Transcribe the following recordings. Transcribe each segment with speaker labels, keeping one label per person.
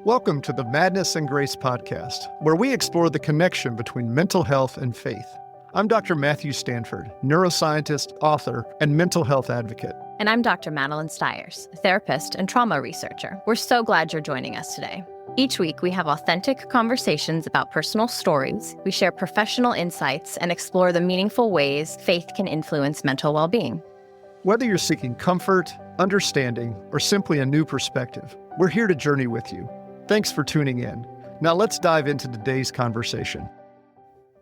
Speaker 1: Welcome to the Madness and Grace podcast, where we explore the connection between mental health and faith. I'm Dr. Matthew Stanford, neuroscientist, author, and mental health advocate.
Speaker 2: And I'm Dr. Madeline Stiers, therapist and trauma researcher. We're so glad you're joining us today. Each week, we have authentic conversations about personal stories, we share professional insights, and explore the meaningful ways faith can influence mental well-being.
Speaker 1: Whether you're seeking comfort, understanding, or simply a new perspective, we're here to journey with you. Thanks for tuning in. Now let's dive into today's conversation.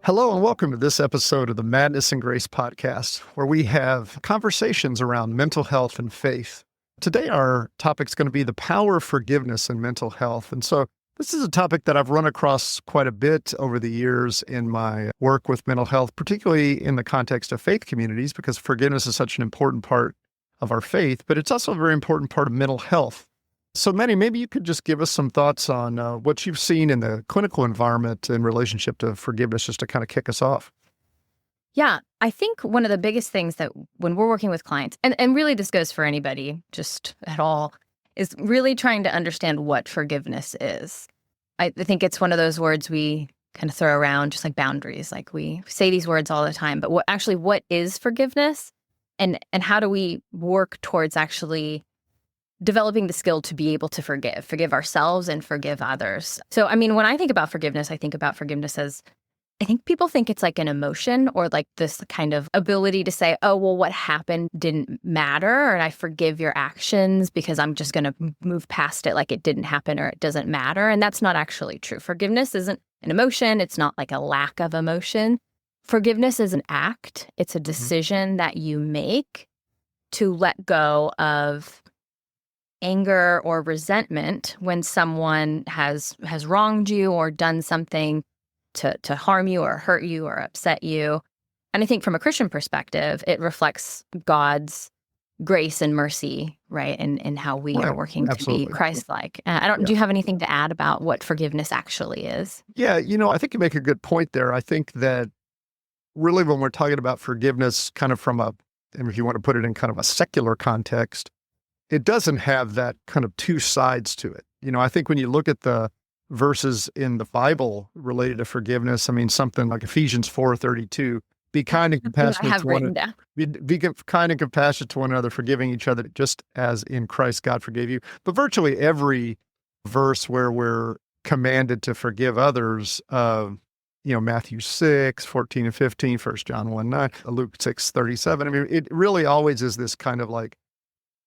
Speaker 1: Hello and welcome to this episode of the Madness and Grace podcast, where we have conversations around mental health and faith. Today our topic is going to be the power of forgiveness in mental health. And so this is a topic that I've run across quite a bit over the years in my work with mental health, particularly in the context of faith communities, because forgiveness is such an important part of our faith, but it's also a very important part of mental health. So, Manny, maybe you could just give us some thoughts on what you've seen in the clinical environment in relationship to forgiveness, just to kind of kick us off.
Speaker 2: Yeah, I think one of the biggest things that when we're working with clients, and really this goes for anybody just at all, is really trying to understand what forgiveness is. I think it's one of those words we kind of throw around, just like boundaries. Like we say these words all the time, but what is forgiveness? And how do we work towards actually developing the skill to be able to forgive ourselves and forgive others. So, I mean, when I think about forgiveness, I think about forgiveness as, I think people think it's like an emotion or like this kind of ability to say, oh, well, what happened didn't matter, and I forgive your actions because I'm just going to move past it like it didn't happen or it doesn't matter. And that's not actually true. Forgiveness isn't an emotion. It's not like a lack of emotion. Forgiveness is an act. It's a decision that you make to let go of anger or resentment when someone has wronged you or done something to harm you or hurt you or upset you. And I think from a Christian perspective, it reflects God's grace and mercy, right? And how we are working
Speaker 1: Absolutely.
Speaker 2: To be Christ-like. Do you have anything to add about what forgiveness actually is?
Speaker 1: Yeah, I think you make a good point there. I think that really when we're talking about forgiveness kind of and if you want to put it in kind of a secular context, it doesn't have that kind of two sides to it. I think when you look at the verses in the Bible related to forgiveness, I mean, something like Ephesians 4:32, be kind and compassionate to one another. Be kind and compassionate to one another, forgiving each other, just as in Christ God forgave you. But virtually every verse where we're commanded to forgive others, Matthew 6:14 and 15, 1 John 1:9, Luke 6:37. I mean, it really always is this kind of like,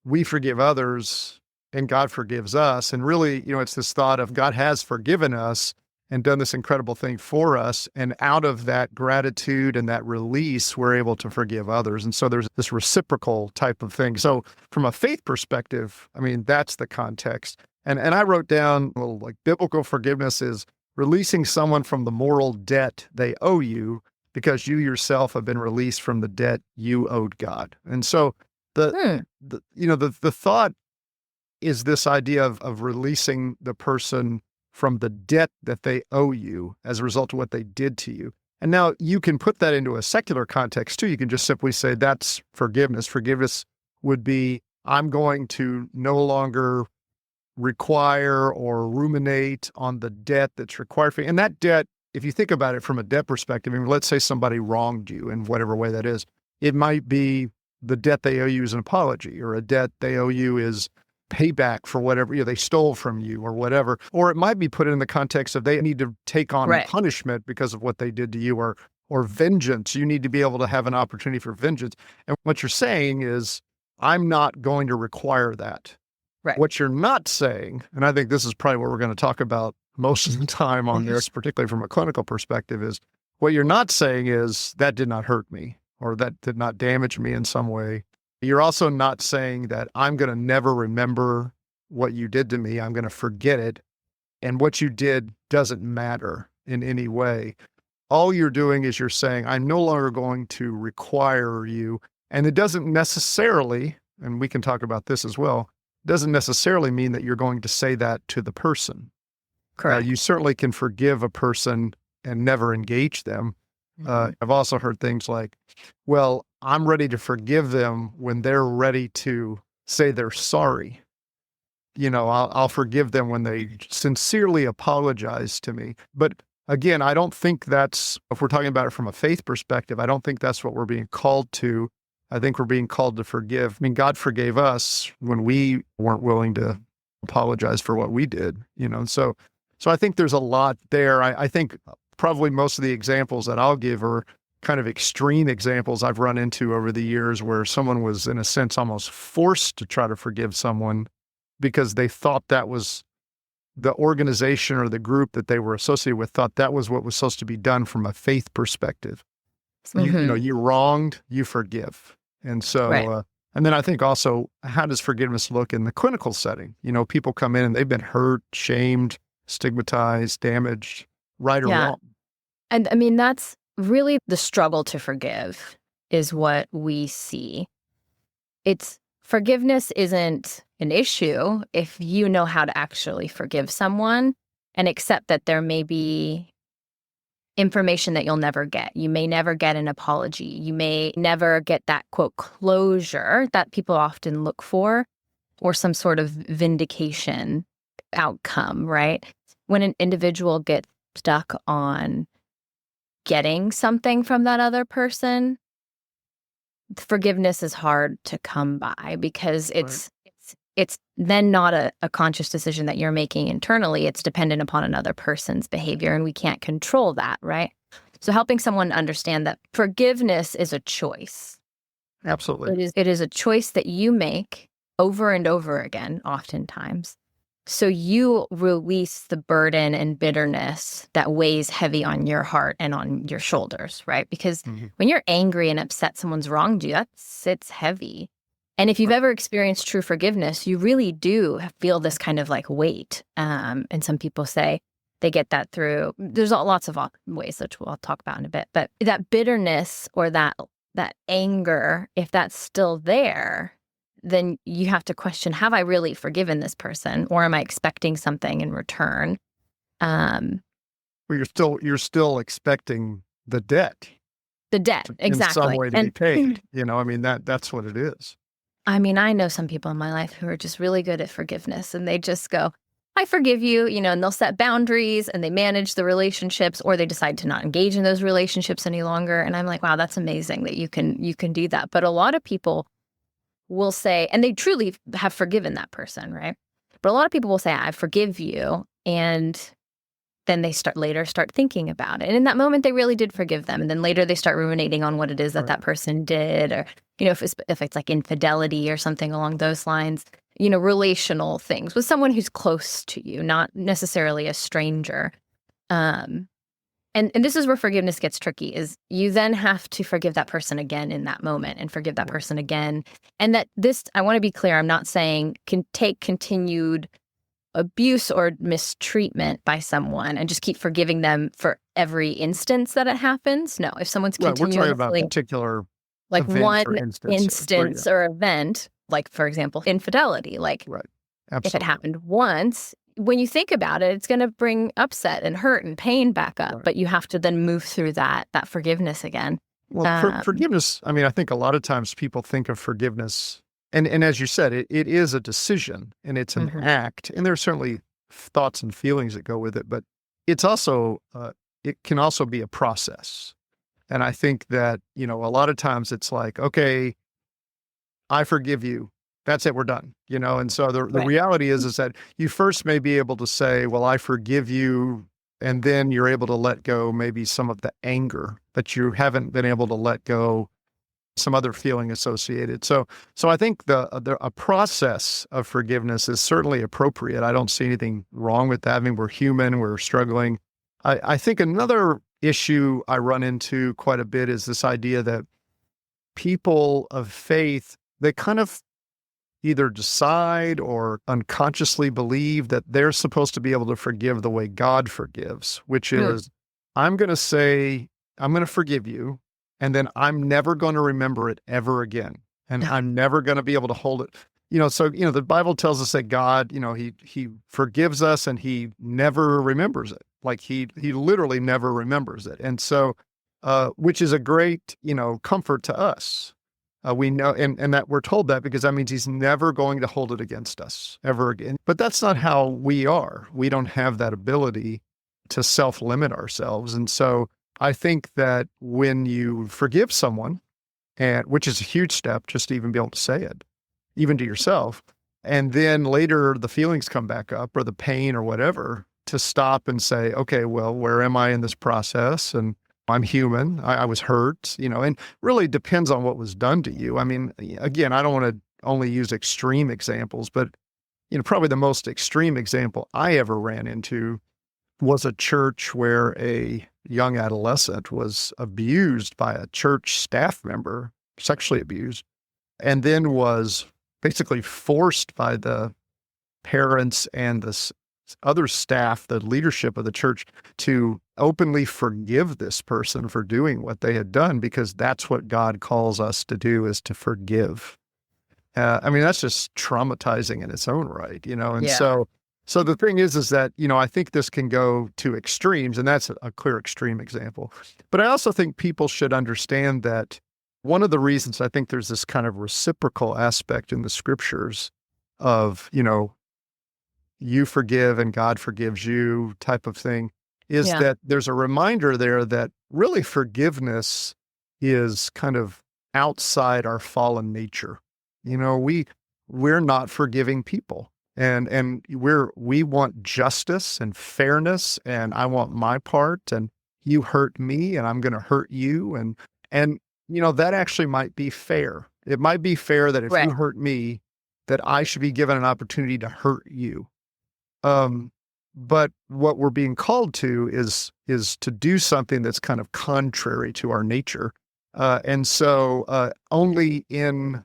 Speaker 1: we forgive others and God forgives us. And really, it's this thought of God has forgiven us and done this incredible thing for us. And out of that gratitude and that release, we're able to forgive others. And so there's this reciprocal type of thing. So from a faith perspective, I mean, that's the context. And I wrote down, well, like biblical forgiveness is releasing someone from the moral debt they owe you because you yourself have been released from the debt you owed God. And so the thought is this idea of releasing the person from the debt that they owe you as a result of what they did to you. And now you can put that into a secular context too. You can just simply say that's forgiveness. Forgiveness would be, I'm going to no longer require or ruminate on the debt that's required for you. And that debt, if you think about it from a debt perspective, I mean, let's say somebody wronged you in whatever way that is, it might be the debt they owe you is an apology, or a debt they owe you is payback for whatever they stole from you or whatever. Or it might be put in the context of they need to take on punishment because of what they did to you, or vengeance. You need to be able to have an opportunity for vengeance. And what you're saying is, I'm not going to require that.
Speaker 2: Right.
Speaker 1: What you're not saying, and I think this is probably what we're going to talk about most of the time on this, particularly from a clinical perspective, is what you're not saying is that did not hurt me, or that did not damage me in some way. You're also not saying that I'm going to never remember what you did to me. I'm going to forget it. And what you did doesn't matter in any way. All you're doing is you're saying, I'm no longer going to require you. And it doesn't necessarily, and we can talk about this as well, doesn't necessarily mean that you're going to say that to the person.
Speaker 2: Correct.
Speaker 1: You certainly can forgive a person and never engage them. I've also heard things like, well, I'm ready to forgive them when they're ready to say they're sorry. I'll forgive them when they sincerely apologize to me. But again, I don't think that's, if we're talking about it from a faith perspective, I don't think that's what we're being called to. I think we're being called to forgive. I mean, God forgave us when we weren't willing to apologize for what we did, So I think there's a lot there. I think probably most of the examples that I'll give are kind of extreme examples I've run into over the years where someone was, in a sense, almost forced to try to forgive someone because they thought that was the organization or the group that they were associated with thought that was what was supposed to be done from a faith perspective. So you wronged, you forgive. And so,
Speaker 2: Right.
Speaker 1: And then I think also, how does forgiveness look in the clinical setting? People come in and they've been hurt, shamed, stigmatized, damaged, right or
Speaker 2: Yeah.
Speaker 1: wrong.
Speaker 2: And I mean, that's really the struggle to forgive is what we see. Forgiveness isn't an issue if you know how to actually forgive someone and accept that there may be information that you'll never get. You may never get an apology. You may never get that, quote, closure that people often look for, or some sort of vindication outcome, right? When an individual gets stuck on getting something from that other person, forgiveness is hard to come by because it's then not a conscious decision that you're making internally. It's dependent upon another person's behavior, and we can't control that, right? So helping someone understand that forgiveness is a choice.
Speaker 1: Absolutely.
Speaker 2: It is a choice that you make over and over again, oftentimes. So you release the burden and bitterness that weighs heavy on your heart and on your shoulders, right? Because when you're angry and upset someone's wronged you, it's heavy. And if you've ever experienced true forgiveness, you really do feel this kind of like weight. And some people say they get that through, there's lots of ways that we'll talk about in a bit, but that bitterness or that anger, if that's still there, then you have to question, have I really forgiven this person, or am I expecting something in return?
Speaker 1: Well, you're still expecting the debt.
Speaker 2: The debt, exactly.
Speaker 1: In some way to be paid. I mean, that's what it is.
Speaker 2: I mean, I know some people in my life who are just really good at forgiveness, and they just go, I forgive you, and they'll set boundaries and they manage the relationships, or they decide to not engage in those relationships any longer. And I'm like, wow, that's amazing that you can do that. But a lot of people will say, and they truly have forgiven that person, right? But a lot of people will say, I forgive you. And then they start thinking about it. And in that moment, they really did forgive them. And then later they start ruminating on what it is that person did, or, if it's like infidelity or something along those lines, relational things with someone who's close to you, not necessarily a stranger. And this is where forgiveness gets tricky, is you then have to forgive that person again in that moment and forgive that person again. And I want to be clear, I'm not saying can take continued abuse or mistreatment by someone and just keep forgiving them for every instance that it happens. No, if someone's continuously...
Speaker 1: We're talking about particular
Speaker 2: like one
Speaker 1: instance
Speaker 2: or event, like, for example, infidelity, like if it happened once, when you think about it, it's going to bring upset and hurt and pain back up, but you have to then move through that forgiveness again.
Speaker 1: Well, forgiveness, I mean, I think a lot of times people think of forgiveness, and as you said, it is a decision and it's an act, and there are certainly thoughts and feelings that go with it, but it's also, it can also be a process. And I think that, a lot of times it's like, okay, I forgive you. That's it, we're done, And so the reality is that you first may be able to say, well, I forgive you. And then you're able to let go maybe some of the anger that you haven't been able to let go, some other feeling associated. So I think a process of forgiveness is certainly appropriate. I don't see anything wrong with that. I mean, we're human, we're struggling. I think another issue I run into quite a bit is this idea that people of faith, they kind of either decide or unconsciously believe that they're supposed to be able to forgive the way God forgives, which is, I'm going to forgive you, and then I'm never going to remember it ever again. And I'm never going to be able to hold it. The Bible tells us that God, he forgives us and he never remembers it. Like he literally never remembers it. And so, which is a great, comfort to us. We know, and that we're told that because that means he's never going to hold it against us ever again. But that's not how we are. We don't have that ability to self-limit ourselves. And so I think that when you forgive someone, and which is a huge step, just to even be able to say it, even to yourself, and then later the feelings come back up or the pain or whatever, to stop and say, okay, well, where am I in this process? And I'm human. I was hurt, and really depends on what was done to you. I mean, again, I don't want to only use extreme examples, but, probably the most extreme example I ever ran into was a church where a young adolescent was abused by a church staff member, sexually abused, and then was basically forced by the parents and the other staff, the leadership of the church, to openly forgive this person for doing what they had done, because that's what God calls us to do, is to forgive. I mean, that's just traumatizing in its own right, and
Speaker 2: Yeah.
Speaker 1: so the thing is that, I think this can go to extremes, and that's a clear extreme example. But I also think people should understand that one of the reasons I think there's this kind of reciprocal aspect in the scriptures of, you forgive and God forgives you type of thing, is
Speaker 2: Yeah.
Speaker 1: that there's a reminder there that really forgiveness is kind of outside our fallen nature. We're not forgiving people. And we want justice and fairness, and I want my part, and you hurt me and I'm going to hurt you. And that actually might be fair. It might be fair that if you
Speaker 2: Right.
Speaker 1: hurt me, that I should be given an opportunity to hurt you. But what we're being called to is to do something that's kind of contrary to our nature. And so only in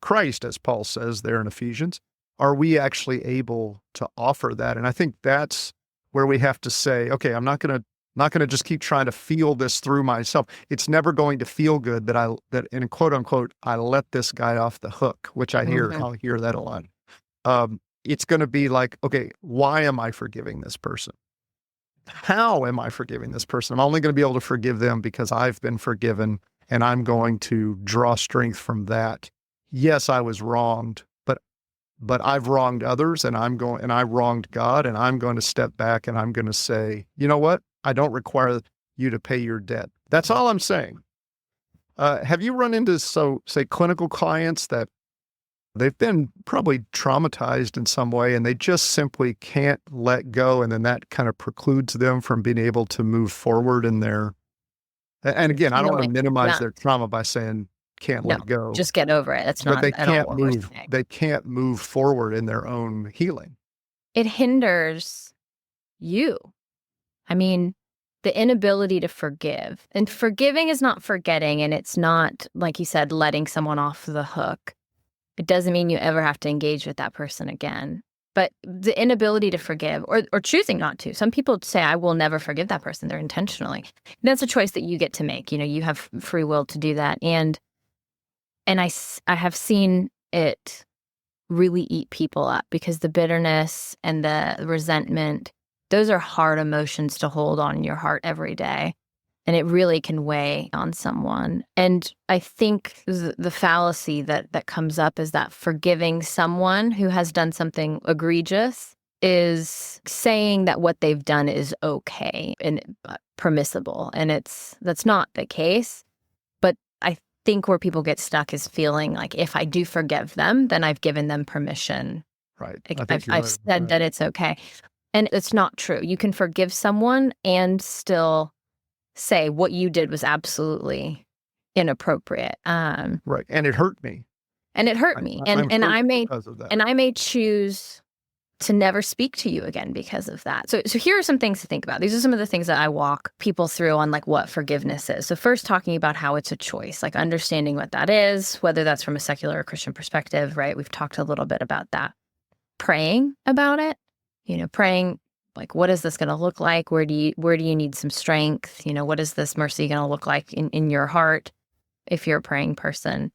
Speaker 1: Christ, as Paul says there in Ephesians, are we actually able to offer that. And I think that's where we have to say, okay, I'm not going to just keep trying to feel this through myself. It's never going to feel good that in quote unquote, I let this guy off the hook, which
Speaker 2: Mhm.
Speaker 1: I'll hear that a lot. It's going to be like, okay, why am I forgiving this person? How am I forgiving this person? I'm only going to be able to forgive them because I've been forgiven, and I'm going to draw strength from that. Yes, I was wronged, but I've wronged others, and I wronged God, and I'm going to step back and I'm going to say, you know what? I don't require you to pay your debt. That's all I'm saying. Have you run into, say, clinical clients that they've been probably traumatized in some way, and they just simply can't let go, and then that kind of precludes them from being able to move forward in their, and again, I don't want to
Speaker 2: Healing.
Speaker 1: minimize
Speaker 2: Yeah.
Speaker 1: their trauma by saying can't
Speaker 2: No,
Speaker 1: let go,
Speaker 2: just get over it. That's
Speaker 1: but
Speaker 2: not at all what we're saying.
Speaker 1: they can't move forward in their own healing.
Speaker 2: It hinders you. I mean, the inability to forgive. And forgiving is not forgetting, and it's not, like you said, letting someone off the hook. It doesn't mean you ever have to engage with that person again. But the inability to forgive, or choosing not to. Some people say, I will never forgive that person. They're intentionally. That's a choice that you get to make. You have free will to do that. And I have seen it really eat people up, because the bitterness and the resentment, those are hard emotions to hold on in your heart every day. And it really can weigh on someone. And I think the fallacy that comes up is that forgiving someone who has done something egregious is saying that what they've done is okay and permissible. And that's not the case. But I think where people get stuck is feeling like, if I do forgive them, then I've given them permission.
Speaker 1: Right.
Speaker 2: Like,
Speaker 1: I think you're
Speaker 2: I've
Speaker 1: right.
Speaker 2: said that it's okay. And it's not true. You can forgive someone and still say what you did was absolutely inappropriate.
Speaker 1: Right. And it hurt me.
Speaker 2: And it hurt me.
Speaker 1: I'm
Speaker 2: And
Speaker 1: hurt
Speaker 2: I may
Speaker 1: because of that.
Speaker 2: and I may choose to never speak to you again because of that. So here are some things to think about. These are some of the things that I walk people through on, like, what forgiveness is. So first, talking about how it's a choice, like understanding what that is, whether that's from a secular or Christian perspective, right? We've talked a little bit about that. Praying about it, praying, like, what is this going to look like? Where do you need some strength? What is this mercy going to look like in your heart if you're a praying person?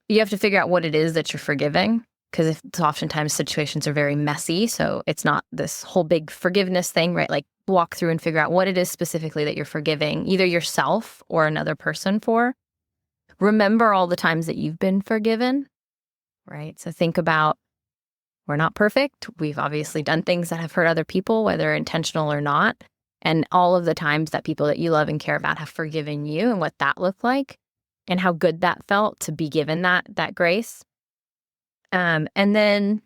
Speaker 2: You have to figure out what it is that you're forgiving, because if oftentimes situations are very messy, so it's not this whole big forgiveness thing, right? Like, walk through and figure out what it is specifically that you're forgiving, either yourself or another person for. remember all the times that you've been forgiven, right? So think about, we're not perfect. We've obviously done things that have hurt other people, whether intentional or not. And all of the times that people that you love and care about have forgiven you and what that looked like and how good that felt to be given that grace. And then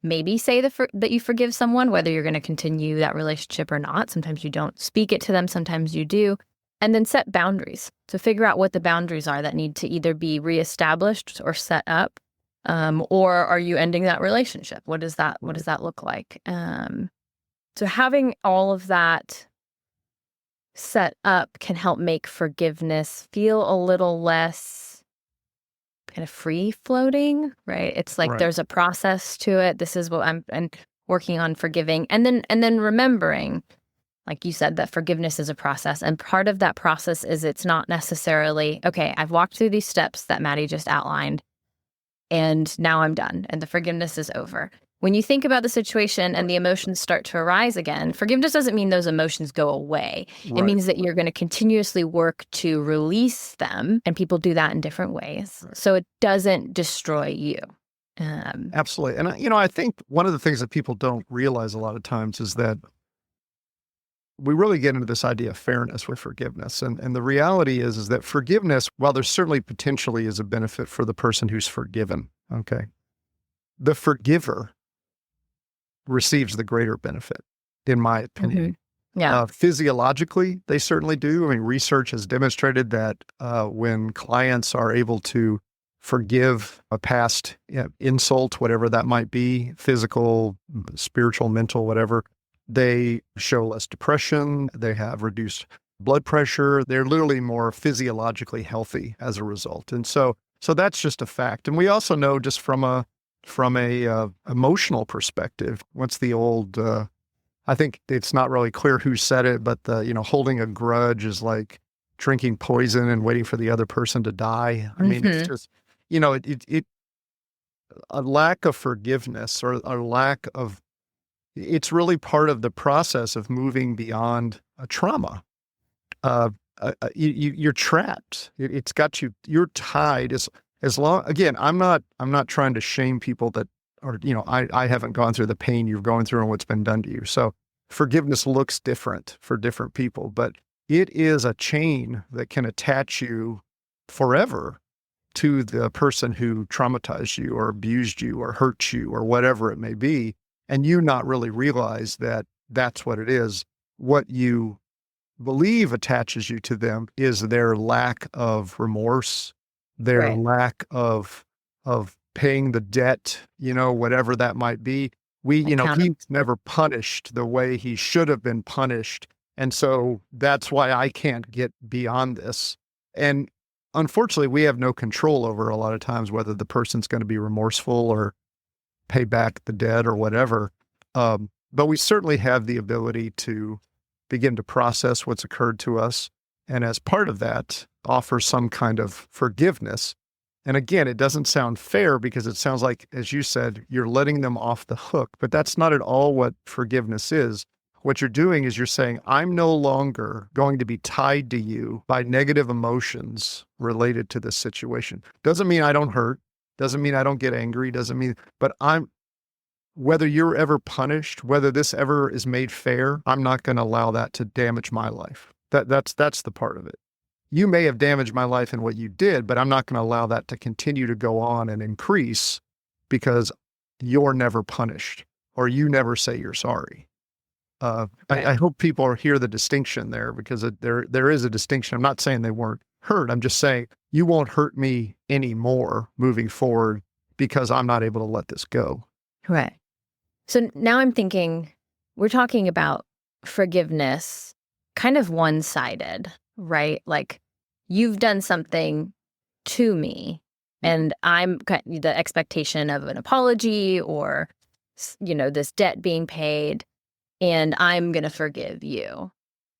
Speaker 2: maybe say that you forgive someone, whether you're going to continue that relationship or not. Sometimes you don't speak it to them. Sometimes you do. And then set boundaries. So figure out what the boundaries are that need to either be reestablished or set up. Or are you ending that relationship? What does that look like? So having all of that set up can help make forgiveness feel a little less kind of free floating, right? It's like there's a process to it. This is what I'm working on forgiving. And then remembering, like you said, that forgiveness is a process. And part of that process is it's not necessarily, okay, I've walked through these steps that Maddie just outlined, and now I'm done, and the forgiveness is over. When you think about the situation and the emotions start to arise again, forgiveness doesn't mean those emotions go away. It means that you're going to continuously work to release them, and people do that in different ways. So it doesn't destroy you.
Speaker 1: Absolutely. And, I think one of the things that people don't realize a lot of times is that we really get into this idea of fairness with forgiveness. And the reality is that forgiveness, while there certainly potentially is a benefit for the person who's forgiven, okay, the forgiver receives the greater benefit, in my opinion.
Speaker 2: Yeah.
Speaker 1: Physiologically, they certainly do. I mean, research has demonstrated that when clients are able to forgive a past insult, whatever that might be, physical, spiritual, mental, whatever, they show less depression, they have reduced blood pressure, they're literally more physiologically healthy as a result. And so that's just a fact. And we also know just from a emotional perspective, what's the old, I think it's not really clear who said it, but holding a grudge is like drinking poison and waiting for the other person to die. I mean, it's just, a lack of forgiveness or a lack of, it's really part of the process of moving beyond a trauma. You're trapped. It's got you. You're tied. As long, again, I'm not trying to shame people that are, I haven't gone through the pain you're going through and what's been done to you. So forgiveness looks different for different people, but it is a chain that can attach you forever to the person who traumatized you or abused you or hurt you or whatever it may be. And you not really realize that that's what it is. What you believe attaches you to them is their lack of remorse, their lack of paying the debt, whatever that might be. He's never punished the way he should have been punished. And so that's why I can't get beyond this. And unfortunately, we have no control over a lot of times whether the person's going to be remorseful or pay back the debt or whatever. But we certainly have the ability to begin to process what's occurred to us. And as part of that, offer some kind of forgiveness. And again, it doesn't sound fair because it sounds like, as you said, you're letting them off the hook, but that's not at all what forgiveness is. What you're doing is you're saying, I'm no longer going to be tied to you by negative emotions related to this situation. Doesn't mean I don't hurt. Doesn't mean I don't get angry. Doesn't mean, but whether you're ever punished, whether this ever is made fair, I'm not going to allow that to damage my life. That's the part of it. You may have damaged my life in what you did, but I'm not going to allow that to continue to go on and increase because you're never punished or you never say you're sorry. I hope people hear the distinction there because there is a distinction. I'm not saying they weren't hurt. I'm just saying you won't hurt me anymore moving forward because I'm not able to let this go.
Speaker 2: Right. So now I'm thinking, we're talking about forgiveness kind of one-sided, right? Like you've done something to me and I'm the expectation of an apology or, this debt being paid, and I'm going to forgive you.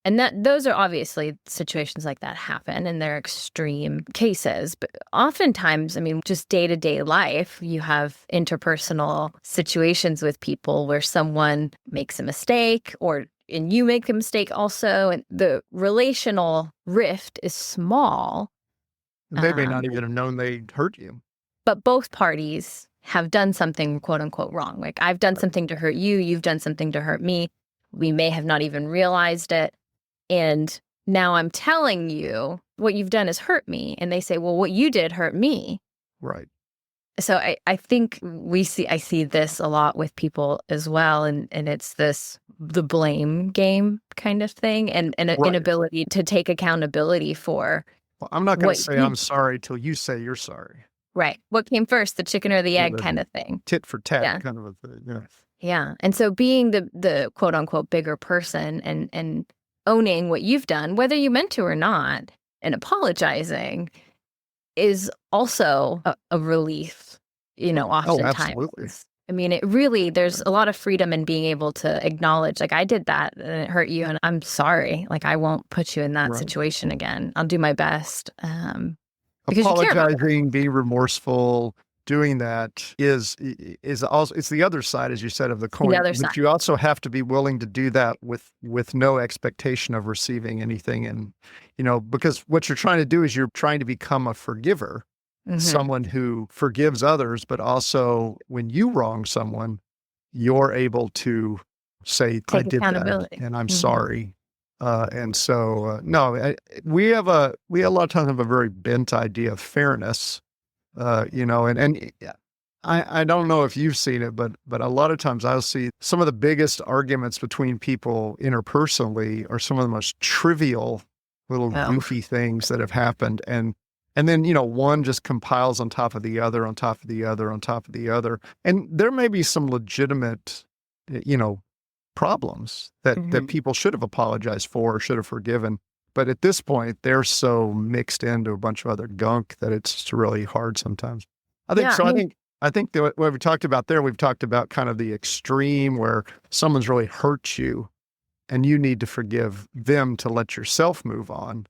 Speaker 2: And those are obviously situations like that happen and they're extreme cases. But oftentimes, just day-to-day life, you have interpersonal situations with people where someone makes a mistake and you make a mistake also. And the relational rift is small,
Speaker 1: They may not even have known they hurt you.
Speaker 2: But both parties have done something quote unquote wrong. Like I've done something to hurt you, you've done something to hurt me. We may have not even realized it. And now I'm telling you what you've done has hurt me. And they say, well, what you did hurt me.
Speaker 1: Right.
Speaker 2: So I think I see this a lot with people as well. And it's the blame game kind of thing and an inability to take accountability for.
Speaker 1: Well, I'm not going to say I'm sorry till you say you're sorry.
Speaker 2: Right. What came first, the chicken or the egg kind of thing.
Speaker 1: Tit for tat kind of a thing. Yeah.
Speaker 2: Yeah. And so being the quote unquote bigger person and owning what you've done, whether you meant to or not, and apologizing is also a relief, oftentimes.
Speaker 1: Oh, absolutely.
Speaker 2: I mean, there's a lot of freedom in being able to acknowledge, like, I did that and it hurt you and I'm sorry. Like, I won't put you in that situation again. I'll do my best.
Speaker 1: Apologizing, being remorseful, doing that is also, it's the other side, as you said, of the coin.
Speaker 2: The other side.
Speaker 1: But you also have to be willing to do that with no expectation of receiving anything. And, because what you're trying to do is you're trying to become a forgiver, someone who forgives others, but also when you wrong someone, you're able to say, I did that and I'm sorry. And so, no, we a lot of times have a very bent idea of fairness, and I don't know if you've seen it, but a lot of times I'll see some of the biggest arguments between people interpersonally are some of the most trivial little goofy things that have happened. And then, one just compiles on top of the other, on top of the other, on top of the other. And there may be some legitimate, problems that people should have apologized for or should have forgiven. But at this point, they're so mixed into a bunch of other gunk that it's just really hard sometimes. I think that what we talked about there, we've talked about kind of the extreme where someone's really hurt you and you need to forgive them to let yourself move on.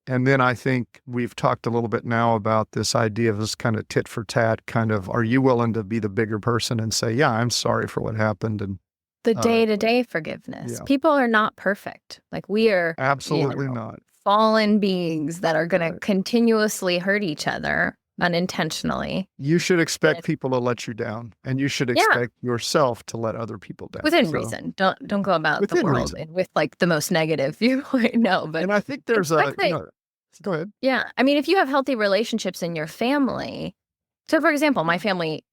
Speaker 1: And then I think we've talked a little bit now about this idea of this kind of tit for tat kind of, are you willing to be the bigger person and say, yeah, I'm sorry for what happened? And
Speaker 2: the day-to-day forgiveness. Yeah. People are not perfect. Like we are
Speaker 1: absolutely not
Speaker 2: fallen beings that are going to continuously hurt each other unintentionally.
Speaker 1: You should expect people to let you down, and you should expect yourself to let other people down
Speaker 2: within reason. Don't go about the world with like the most negative viewpoint. No, but
Speaker 1: and I think there's go ahead.
Speaker 2: Yeah. I mean, if you have healthy relationships in your family, so for example, my family,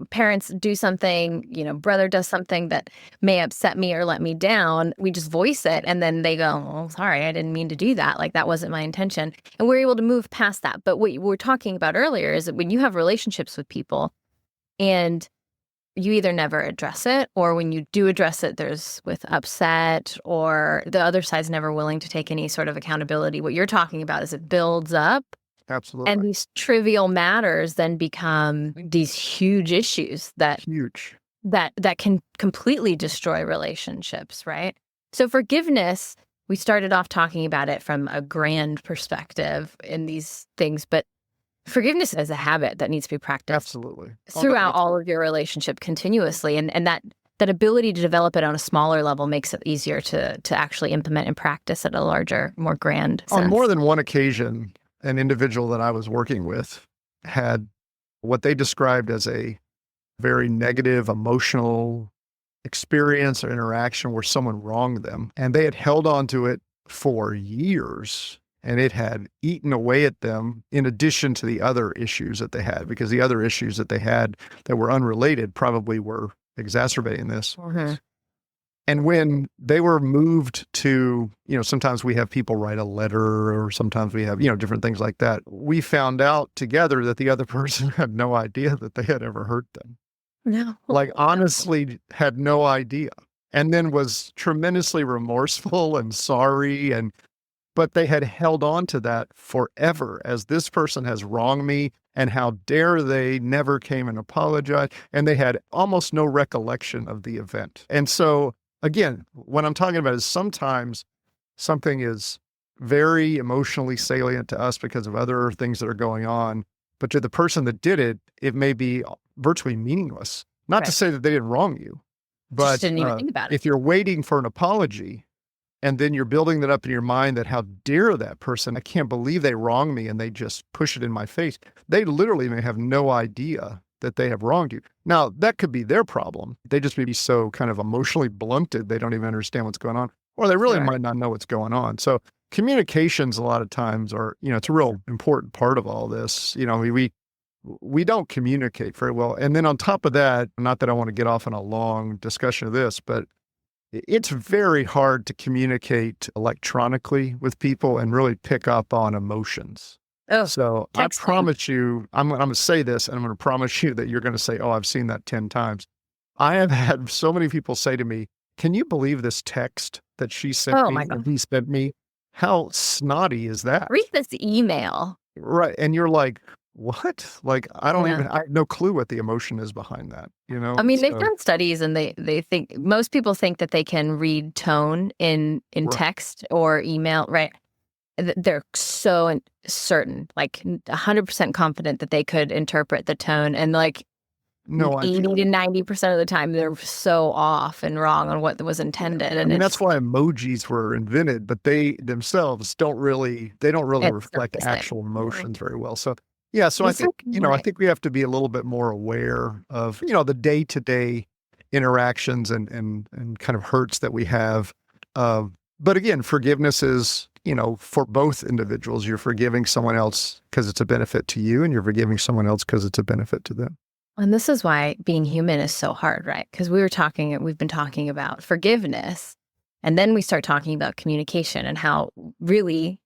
Speaker 2: parents do something, brother does something that may upset me or let me down, we just voice it. And then they go, oh, sorry, I didn't mean to do that. Like, that wasn't my intention. And we're able to move past that. But what we were talking about earlier is that when you have relationships with people and you either never address it, or when you do address it, there's with upset, or the other side's never willing to take any sort of accountability. What you're talking about is it builds up.
Speaker 1: Absolutely.
Speaker 2: And these trivial matters then become these huge issues that can completely destroy relationships, right? So forgiveness, we started off talking about it from a grand perspective in these things, but forgiveness is a habit that needs to be practiced
Speaker 1: absolutely
Speaker 2: throughout all of your relationship continuously. And that ability to develop it on a smaller level makes it easier to actually implement and practice at a larger, more grand sense.
Speaker 1: On more than one occasion, an individual that I was working with had what they described as a very negative emotional experience or interaction where someone wronged them. And they had held on to it for years, and it had eaten away at them in addition to the other issues that they had, because the other issues that they had that were unrelated probably were exacerbating this.
Speaker 2: Mm-hmm.
Speaker 1: And when they were moved to, sometimes we have people write a letter, or sometimes we have, different things like that. We found out together that the other person had no idea that they had ever hurt them.
Speaker 2: No.
Speaker 1: Like, honestly had no idea. And then was tremendously remorseful and sorry. But they had held on to that forever, as this person has wronged me, and how dare they never came and apologized. And they had almost no recollection of the event. And so, again, what I'm talking about is sometimes something is very emotionally salient to us because of other things that are going on, but to the person that did it, it may be virtually meaningless. Not to say that they didn't wrong you, but
Speaker 2: just didn't even think about it.
Speaker 1: If you're waiting for an apology, And then you're building that up in your mind that how dare that person, I can't believe they wronged me, and they just push it in my face. They literally may have no idea that they have wronged you. Now, that could be their problem. They just may be so kind of emotionally blunted, they don't even understand what's going on, or they really
Speaker 2: Sure.
Speaker 1: might not know what's going on. So communications a lot of times are, it's a real important part of all this. We don't communicate very well. And then on top of that, not that I want to get off on a long discussion of this, but it's very hard to communicate electronically with people and really pick up on emotions.
Speaker 2: Oh,
Speaker 1: So I
Speaker 2: texting.
Speaker 1: promise you, I'm going to say this, and I'm going to promise you that you're going to say, oh, I've seen that 10 times. I have had so many people say to me, can you believe this text that she sent
Speaker 2: Oh
Speaker 1: me
Speaker 2: my
Speaker 1: and
Speaker 2: God.
Speaker 1: he sent me? How snotty is that?
Speaker 2: Read this email.
Speaker 1: Right. And you're like, what? Like, I
Speaker 2: Yeah.
Speaker 1: have no clue what the emotion is behind that,
Speaker 2: I mean, they've
Speaker 1: So,
Speaker 2: done studies, and they think most people think that they can read tone in
Speaker 1: right.
Speaker 2: text or email, right? They're so certain, like 100% confident that they could interpret the tone, and like
Speaker 1: No
Speaker 2: 80
Speaker 1: idea.
Speaker 2: to 90% of the time they're so off and wrong on what was intended.
Speaker 1: I
Speaker 2: And
Speaker 1: mean,
Speaker 2: it's
Speaker 1: that's why emojis were invented, but they themselves don't really
Speaker 2: it's not
Speaker 1: reflect
Speaker 2: the same.
Speaker 1: actual
Speaker 2: No.
Speaker 1: emotions very well. So, yeah, so I
Speaker 2: It's
Speaker 1: think,
Speaker 2: like,
Speaker 1: I
Speaker 2: right.
Speaker 1: think we have to be a little bit more aware of, the day-to-day interactions and kind of hurts that we have. But again, forgiveness is, for both individuals. You're forgiving someone else because it's a benefit to you, and you're forgiving someone else because it's a benefit to them.
Speaker 2: And this is why being human is so hard, right? Because we've been talking about forgiveness, and then we start talking about communication and how really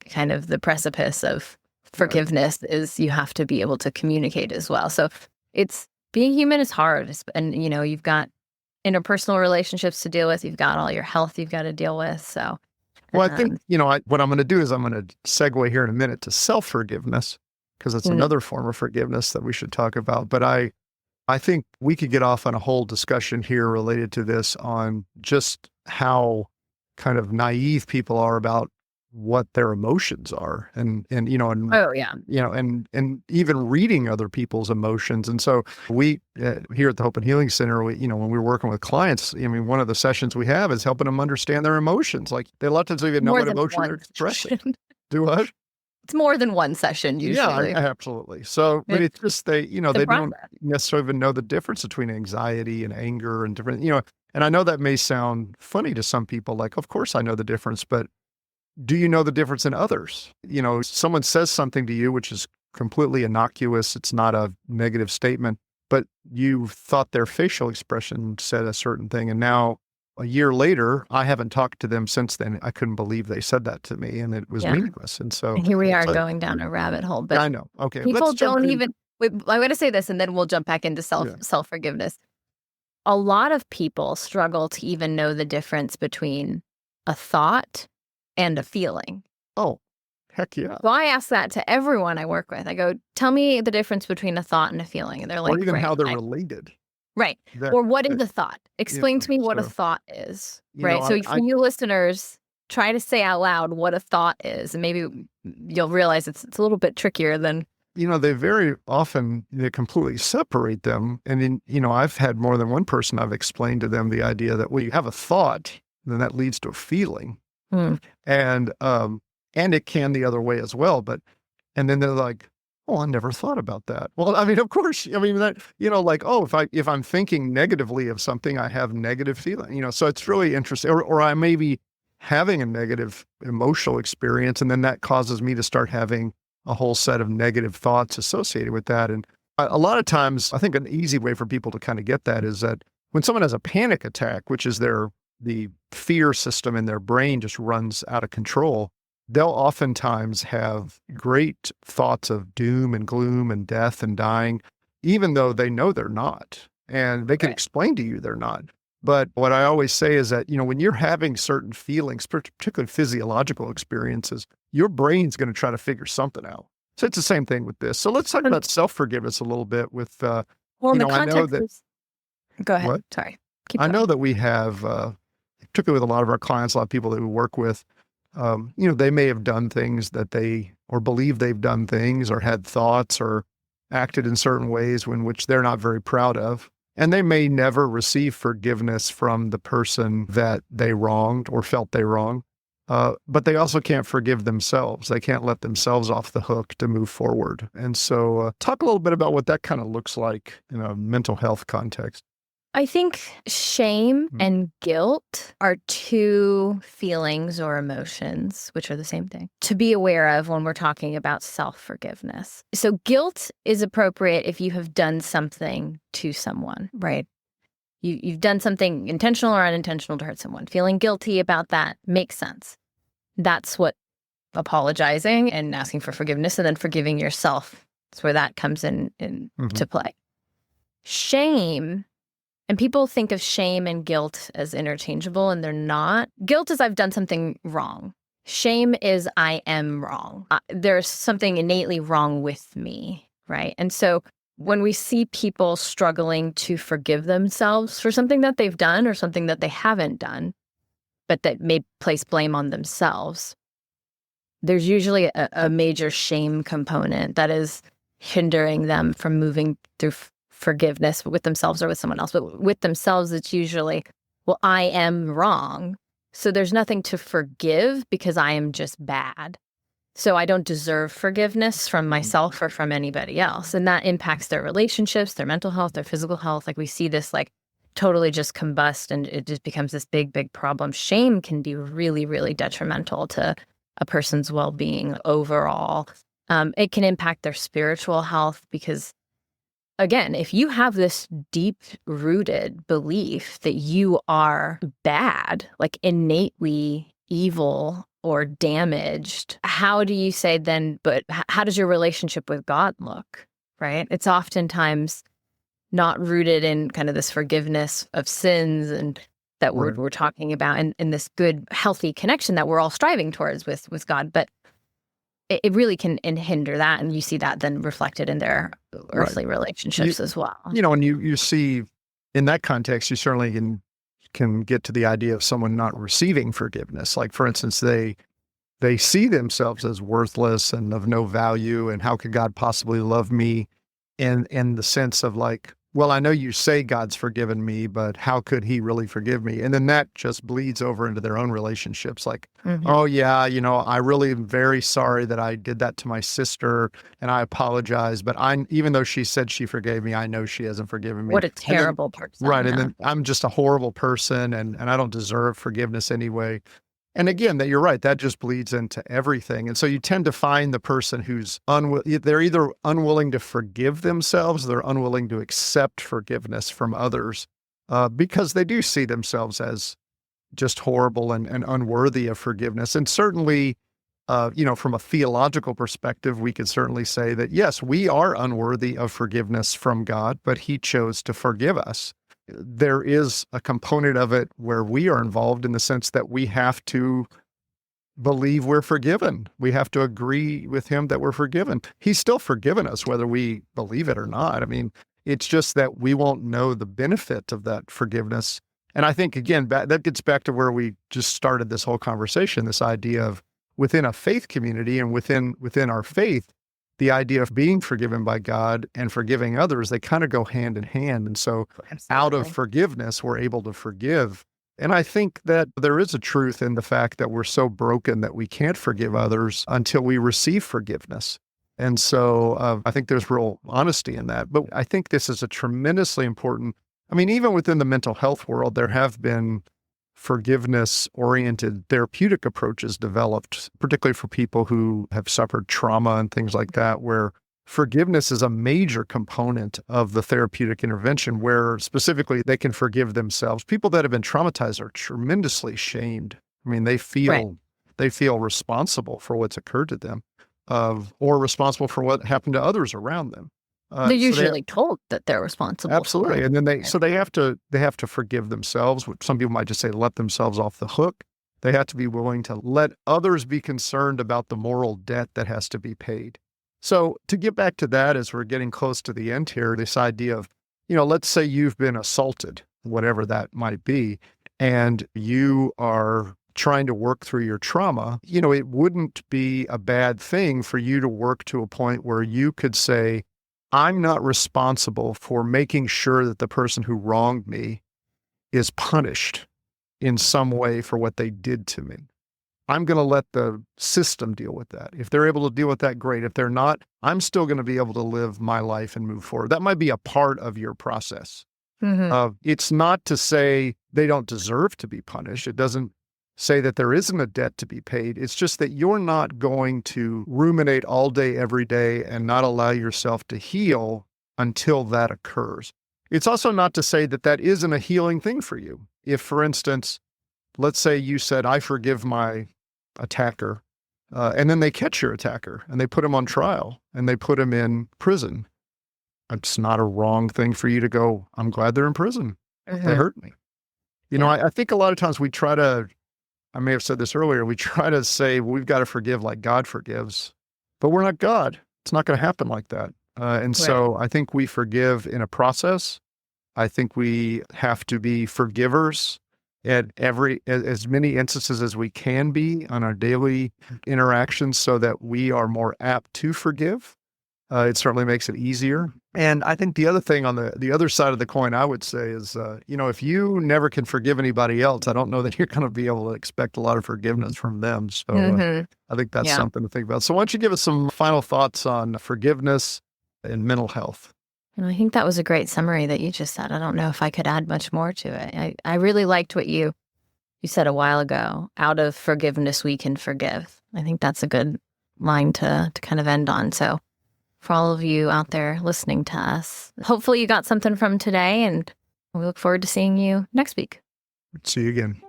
Speaker 2: kind of the precipice of forgiveness is you have to be able to communicate as well. So it's being human is hard. And, you've got interpersonal relationships to deal with. You've got all your health you've got to deal with. So,
Speaker 1: Well, I think, what I'm going to do is I'm going to segue here in a minute to self-forgiveness, because it's
Speaker 2: Mm.
Speaker 1: another form of forgiveness that we should talk about. But I think we could get off on a whole discussion here related to this on just how kind of naive people are about what their emotions are, and
Speaker 2: Oh, yeah.
Speaker 1: and even reading other people's emotions. And so we here at the Hope and Healing Center, when we're working with clients, I mean, one of the sessions we have is helping them understand their emotions. Like, they a lot of times don't even know
Speaker 2: More
Speaker 1: what
Speaker 2: than
Speaker 1: emotion they're
Speaker 2: one
Speaker 1: expressing.
Speaker 2: session.
Speaker 1: Do what?
Speaker 2: It's more than one session
Speaker 1: Yeah,
Speaker 2: usually.
Speaker 1: absolutely. So, but it's just they
Speaker 2: the
Speaker 1: don't
Speaker 2: process.
Speaker 1: necessarily even know the difference between anxiety and anger and different, and I know that may sound funny to some people, like, of course I know the difference, but do you know the difference in others? Someone says something to you, which is completely innocuous. It's not a negative statement, but you thought their facial expression said a certain thing. And now a year later, I haven't talked to them since then. I couldn't believe they said that to me, and it was
Speaker 2: Yeah.
Speaker 1: meaningless. And so
Speaker 2: And here we are
Speaker 1: so-
Speaker 2: going down a rabbit hole. But
Speaker 1: I know. Okay.
Speaker 2: people
Speaker 1: let's jump
Speaker 2: don't
Speaker 1: in.
Speaker 2: even. Wait, I'm going to say this, and then we'll jump back into
Speaker 1: Yeah.
Speaker 2: self-forgiveness. A lot of people struggle to even know the difference between a thought and a feeling.
Speaker 1: Oh, heck yeah.
Speaker 2: So I ask that to everyone I work with. I go, tell me the difference between a thought and a feeling. And they're like,
Speaker 1: Or even
Speaker 2: right,
Speaker 1: how they're related.
Speaker 2: right.
Speaker 1: That-
Speaker 2: Or what is
Speaker 1: that-
Speaker 2: a thought? Explain to me what a
Speaker 1: so,
Speaker 2: thought is.
Speaker 1: you
Speaker 2: Right.
Speaker 1: know,
Speaker 2: So
Speaker 1: I-
Speaker 2: for you listeners, try to say out loud what a thought is. And maybe you'll realize it's a little bit trickier than.
Speaker 1: they very often, they completely separate them. And I've had more than one person I've explained to them the idea that, well, you have a thought, then that leads to a feeling. And it can the other way as well. And then they're like, oh, I never thought about that. Well, I mean, of course, that, like, oh, if I'm thinking negatively of something, I have negative feeling, so it's really interesting. Or I may be having a negative emotional experience, and then that causes me to start having a whole set of negative thoughts associated with that. And a lot of times, I think an easy way for people to kind of get that is that when someone has a panic attack, which is the fear system in their brain just runs out of control, they'll oftentimes have great thoughts of doom and gloom and death and dying, even though they know they're not. And they can
Speaker 2: Right.
Speaker 1: explain to you they're not. But what I always say is that, when you're having certain feelings, particularly physiological experiences, your brain's going to try to figure something out. So it's the same thing with this. So let's talk about self-forgiveness a little bit with,
Speaker 2: Well, in the
Speaker 1: I know
Speaker 2: context
Speaker 1: that,
Speaker 2: is. Go ahead.
Speaker 1: What?
Speaker 2: Sorry. Keep
Speaker 1: I
Speaker 2: going.
Speaker 1: know that we have, particularly with a lot of our clients, a lot of people that we work with, they may have done things or believe they've done things or had thoughts or acted in certain ways which they're not very proud of. And they may never receive forgiveness from the person that they wronged or felt they wronged. But they also can't forgive themselves. They can't let themselves off the hook to move forward. And so talk a little bit about what that kind of looks like in a mental health context.
Speaker 2: I think shame and guilt are two feelings or emotions, which are the same thing, to be aware of when we're talking about self-forgiveness. So guilt is appropriate if you have done something to someone, right? You've done something intentional or unintentional to hurt someone. Feeling guilty about that makes sense. That's what apologizing and asking for forgiveness and then forgiving yourself, that's where that comes in to play. Shame. And people think of shame and guilt as interchangeable, and they're not. Guilt is I've done something wrong. Shame is I am wrong. There's something innately wrong with me, right? And so when we see people struggling to forgive themselves for something that they've done or something that they haven't done, but that may place blame on themselves, there's usually a major shame component that is hindering them from moving through forgiveness with themselves or with someone else. But with themselves, it's usually, well, I am wrong. So there's nothing to forgive because I am just bad. So I don't deserve forgiveness from myself or from anybody else. And that impacts their relationships, their mental health, their physical health. Like we see this like totally just combust and it just becomes this big, big problem. Shame can be really, really detrimental to a person's well-being overall. It can impact their spiritual health because again, if you have this deep-rooted belief that you are bad, like innately evil or damaged, how do you say then, but how does your relationship with God look, right? It's oftentimes not rooted in kind of this forgiveness of sins and that we're talking about and this good, healthy connection that we're all striving towards with God. But it really can hinder that. And you see that then reflected in their earthly relationships as well.
Speaker 1: You know, and you see in that context, you certainly can get to the idea of someone not receiving forgiveness. Like, for instance, they see themselves as worthless and of no value. And how could God possibly love me in the sense of like, well, I know you say God's forgiven me, but how could he really forgive me? And then that just bleeds over into their own relationships. Like, oh yeah, you know, I really am very sorry that I did that to my sister and I apologize. But even though she said she forgave me, I know she hasn't forgiven me.
Speaker 2: What a terrible person.
Speaker 1: Right. And then I'm just a horrible person and I don't deserve forgiveness anyway. And again, that you're right, that just bleeds into everything. And so you tend to find the person who's they're either unwilling to forgive themselves, they're unwilling to accept forgiveness from others because they do see themselves as just horrible and unworthy of forgiveness. And certainly, you know, from a theological perspective, we could certainly say that, yes, we are unworthy of forgiveness from God, but he chose to forgive us. There is a component of it where we are involved in the sense that we have to believe we're forgiven. We have to agree with him that we're forgiven. He's still forgiven us, whether we believe it or not. I mean, it's just that we won't know the benefit of that forgiveness. And I think, again, that gets back to where we just started this whole conversation, this idea of within a faith community and within our faith, the idea of being forgiven by God and forgiving others, they kind of go hand in hand. And so out of forgiveness, we're able to forgive. And I think that there is a truth in the fact that we're so broken that we can't forgive others until we receive forgiveness. And so I think there's real honesty in that. But I think this is a tremendously important, I mean, even within the mental health world, there have been forgiveness-oriented therapeutic approaches developed, particularly for people who have suffered trauma and things like that, where forgiveness is a major component of the therapeutic intervention, where specifically they can forgive themselves. People that have been traumatized are tremendously shamed. I mean, they feel responsible for what's occurred to them, or responsible for what happened to others around them.
Speaker 2: They're usually told that they're responsible.
Speaker 1: Absolutely.
Speaker 2: For it.
Speaker 1: And then they have to forgive themselves. Some people might just say, let themselves off the hook. They have to be willing to let others be concerned about the moral debt that has to be paid. So to get back to that, as we're getting close to the end here, this idea of, you know, let's say you've been assaulted, whatever that might be, and you are trying to work through your trauma. You know, it wouldn't be a bad thing for you to work to a point where you could say, I'm not responsible for making sure that the person who wronged me is punished in some way for what they did to me. I'm going to let the system deal with that. If they're able to deal with that, great. If they're not, I'm still going to be able to live my life and move forward. That might be a part of your process. It's not to say they don't deserve to be punished. It doesn't say that there isn't a debt to be paid. It's just that you're not going to ruminate all day, every day, and not allow yourself to heal until that occurs. It's also not to say that that isn't a healing thing for you. If, for instance, let's say you said, I forgive my attacker, and then they catch your attacker and they put him on trial and they put him in prison. It's not a wrong thing for you to go, I'm glad they're in prison. They hurt me. You know, I think a lot of times we try to, I may have said this earlier, we try to say, well, we've got to forgive like God forgives, but we're not God. It's not going to happen like that. So I think we forgive in a process. I think we have to be forgivers at as many instances as we can be on our daily interactions so that we are more apt to forgive. It certainly makes it easier. And I think the other thing on the other side of the coin, I would say is, if you never can forgive anybody else, I don't know that you're going to be able to expect a lot of forgiveness from them. So I think that's something to think about. So why don't you give us some final thoughts on forgiveness and mental health?
Speaker 2: And I think that was a great summary that you just said. I don't know if I could add much more to it. I really liked what you said a while ago. Out of forgiveness, we can forgive. I think that's a good line to kind of end on. So for all of you out there listening to us, hopefully you got something from today, and we look forward to seeing you next week.
Speaker 1: See you again.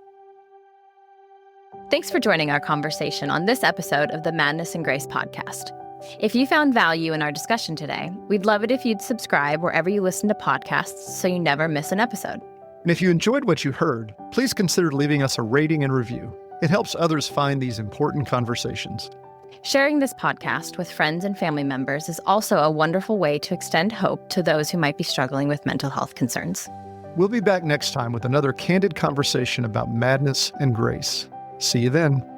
Speaker 2: Thanks for joining our conversation on this episode of the Madness and Grace podcast. If you found value in our discussion today, we'd love it if you'd subscribe wherever you listen to podcasts so you never miss an episode.
Speaker 1: And if you enjoyed what you heard, please consider leaving us a rating and review. It helps others find these important conversations.
Speaker 2: Sharing this podcast with friends and family members is also a wonderful way to extend hope to those who might be struggling with mental health concerns.
Speaker 1: We'll be back next time with another candid conversation about madness and grace. See you then.